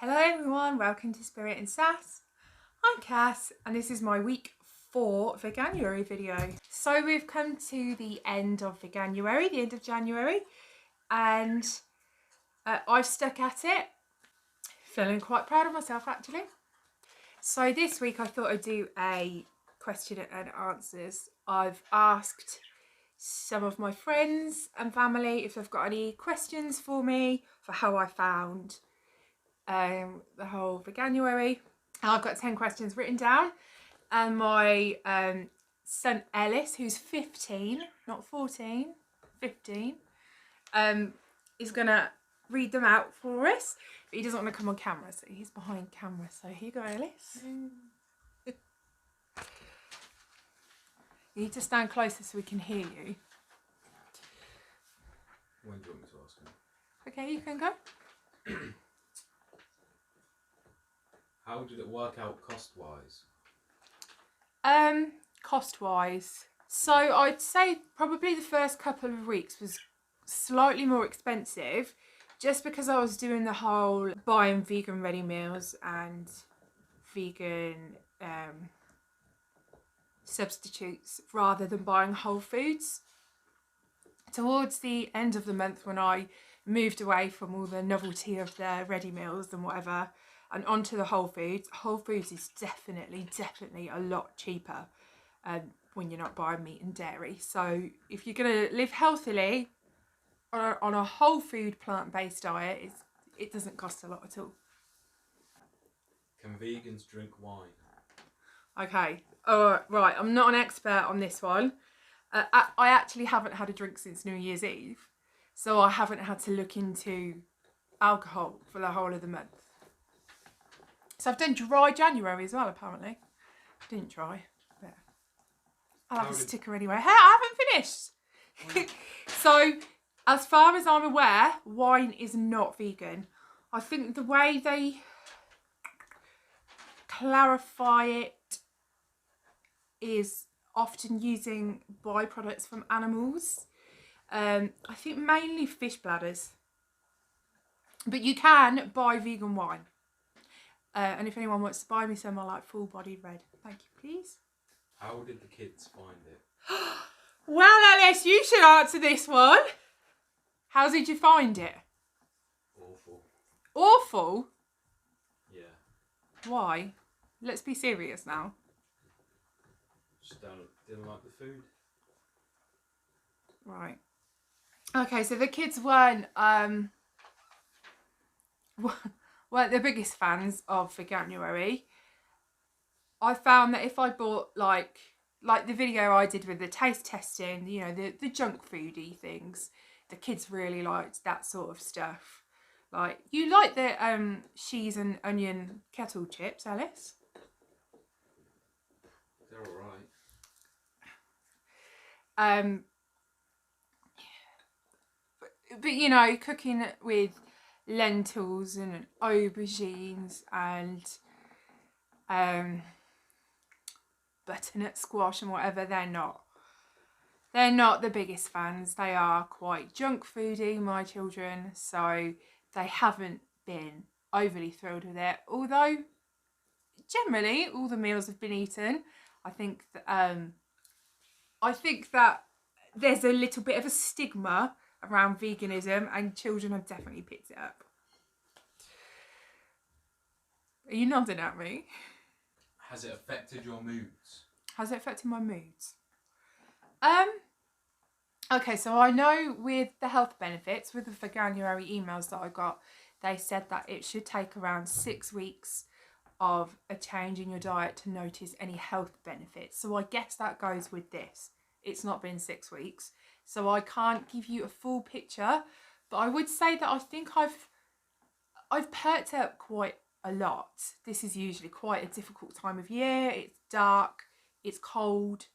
Hello everyone, welcome to Spirit and Sass. I'm Cass and this is my week 4 Veganuary video. So we've come to the end of Veganuary, the end of January, and I've stuck at it. Feeling quite proud of myself actually. So this week I thought I'd do a question and answers. I've asked some of my friends and family if they've got any questions for me for how I found the whole Veganuary. I've got 10 questions written down, and my son Ellis, who's 15, not 14, 15, is gonna read them out for us, but he doesn't want to come on camera, so he's behind camera. So here you go, Ellis. You need to stand closer so we can hear you. When do you want me to ask him? Okay, you can go. How did it work out cost-wise? Cost-wise, so I'd say probably the first couple of weeks was slightly more expensive, just because I was doing the whole buying vegan ready meals and vegan substitutes rather than buying whole foods. Towards the end of the month, when I moved away from all the novelty of the ready meals and whatever, and onto the whole foods is definitely a lot cheaper when you're not buying meat and dairy. So if you're going to live healthily on a whole food plant-based diet, it doesn't cost a lot at all. Can vegans drink wine? Okay, right, I'm not an expert on this one. I actually haven't had a drink since New Year's Eve, so I haven't had to look into alcohol for the whole of the month. So I've done dry January as well, apparently. I didn't try, but I'll have a sticker anyway. Hey, I haven't finished. So, as far as I'm aware, wine is not vegan. I think the way they clarify it is often using byproducts from animals. I think mainly fish bladders. But you can buy vegan wine. And if anyone wants to buy me some, I like full-bodied red. Thank you, please. How did the kids find it? Well, Alice, you should answer this one. How did you find it? Awful. Awful? Yeah. Why? Let's be serious now. Just didn't like the food. Right. Okay, so the kids weren't the biggest fans of Veganuary. I found that if I bought like the video I did with the taste testing, you know, the junk foody things, the kids really liked that sort of stuff. Like, you like the cheese and onion kettle chips, Alice? They're alright. But you know, cooking with lentils and aubergines and butternut squash and whatever, they're not the biggest fans. They are quite junk foody, my children, so they haven't been overly thrilled with it, although generally all the meals have been eaten. I think that there's a little bit of a stigma around veganism, and children have definitely picked it up. Are you nodding at me? Has it affected your moods? Has it affected my moods? Okay, so I know with the health benefits, with the Veganuary emails that I got, they said that it should take around 6 weeks of a change in your diet to notice any health benefits. So I guess that goes with this. It's not been 6 weeks, so I can't give you a full picture, but I would say that I think I've perked up quite a lot. This is usually quite a difficult time of year. It's dark, it's cold.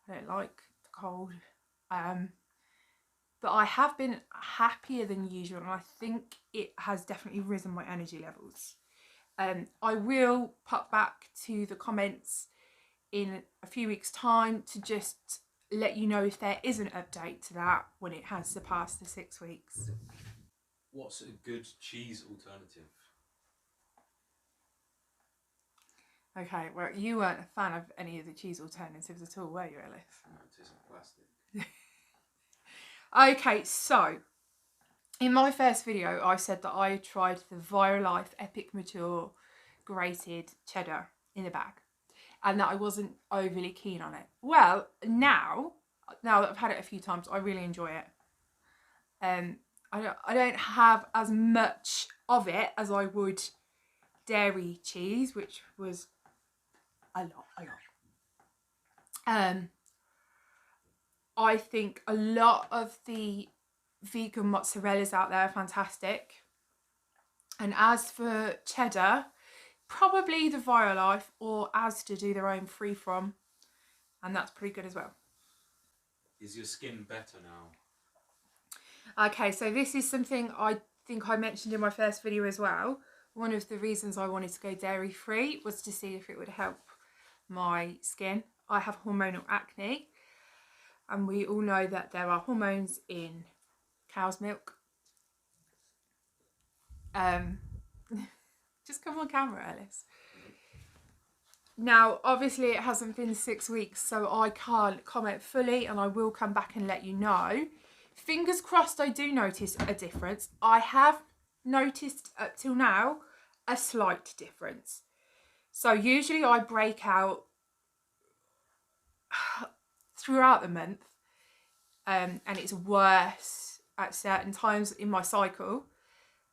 I don't like the cold. But I have been happier than usual, and I think it has definitely risen my energy levels. I will pop back to the comments in a few weeks' time to just let you know if there is an update to that when it has surpassed the 6 weeks. What's a good cheese alternative? Okay, well, you weren't a fan of any of the cheese alternatives at all, were you, Ellis? No, it tastes like plastic. Okay, so in my first video, I said that I tried the Violife Epic Mature grated cheddar in a bag and that I wasn't overly keen on it. Well, now that I've had it a few times, I really enjoy it. I don't have as much of it as I would dairy cheese, which was a lot. I think a lot of the vegan mozzarellas out there are fantastic. And as for cheddar, probably the Violife or Asda do their own free from, and that's pretty good as well. Is your skin better now? Okay, so this is something I think I mentioned in my first video as well. One of the reasons I wanted to go dairy free was to see if it would help my skin. I have hormonal acne, and we all know that there are hormones in cow's milk. Just come on camera, Alice. Now, obviously it hasn't been 6 weeks, so I can't comment fully, and I will come back and let you know. Fingers crossed I do notice a difference. I have noticed up till now a slight difference. So usually I break out throughout the month, and it's worse at certain times in my cycle.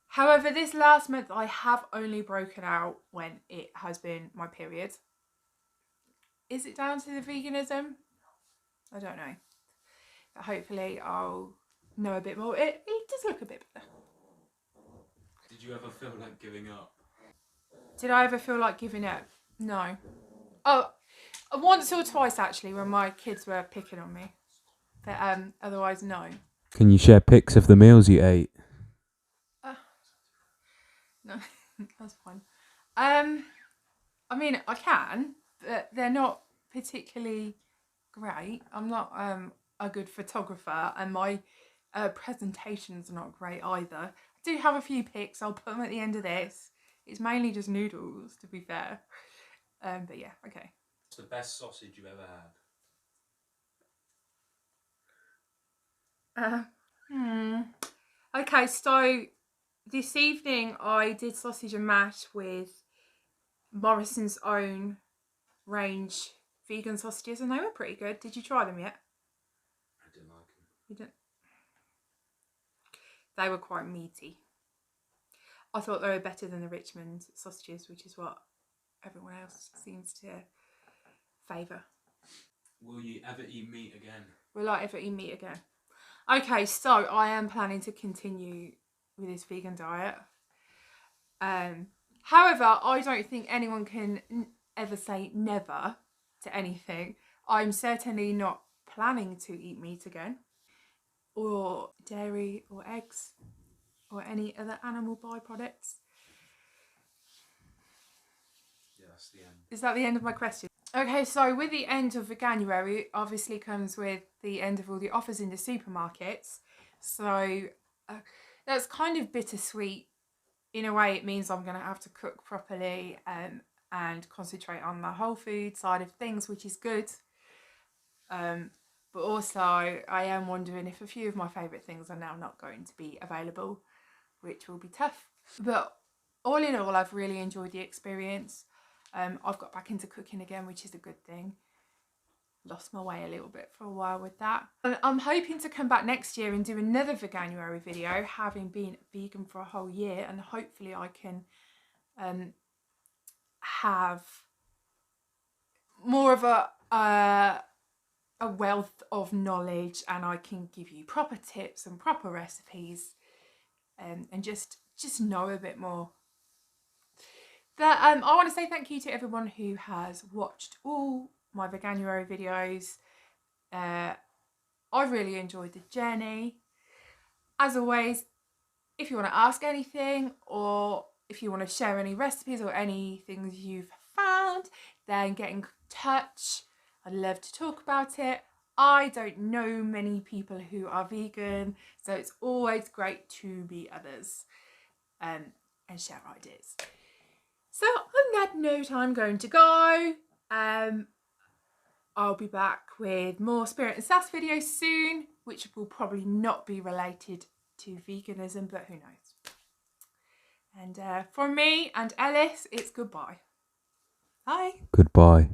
However, this last month I have only broken out when it has been my period. Is it down to the veganism? I don't know. But hopefully I'll know a bit more. It does look a bit better. Did you ever feel like giving up? Did I ever feel like giving up? No. Oh, once or twice actually when my kids were picking on me. But otherwise, no. Can you share pics of the meals you ate? No, that's fine. I mean, I can, but they're not particularly great. I'm not a good photographer, and my presentation's not great either. I do have a few pics. I'll put them at the end of this. It's mainly just noodles, to be fair. But yeah, okay. What's the best sausage you ever had? Okay, so this evening I did sausage and mash with Morrison's own range vegan sausages, and they were pretty good. Did you try them yet? I didn't like them. You didn't? They were quite meaty. I thought they were better than the Richmond sausages, which is what everyone else seems to favour. Will you ever eat meat again? Will I ever eat meat again? Okay, so I am planning to continue with this vegan diet. However, I don't think anyone can ever say never to anything. I'm certainly not planning to eat meat again, or dairy, or eggs, or any other animal byproducts. Yeah, that's the end. Is that the end of my question? Okay, so with the end of Veganuary, obviously comes with the end of all the offers in the supermarkets. So that's kind of bittersweet. In a way, it means I'm going to have to cook properly and concentrate on the whole food side of things, which is good. But also, I am wondering if a few of my favourite things are now not going to be available, which will be tough. But all in all, I've really enjoyed the experience. I've got back into cooking again, which is a good thing. Lost my way a little bit for a while with that. And I'm hoping to come back next year and do another Veganuary video, having been vegan for a whole year, and hopefully I can have more of a wealth of knowledge, and I can give you proper tips and proper recipes, and just know a bit more. But I want to say thank you to everyone who has watched all my Veganuary videos. I've really enjoyed the journey. As always, if you want to ask anything, or if you want to share any recipes or any things you've found, then get in touch. I'd love to talk about it. I don't know many people who are vegan, so it's always great to meet others and share ideas. So on that note, I'm going to go. I'll be back with more Spirit and Sass videos soon, which will probably not be related to veganism, but who knows. And from me and Ellis, it's goodbye. Bye. Goodbye.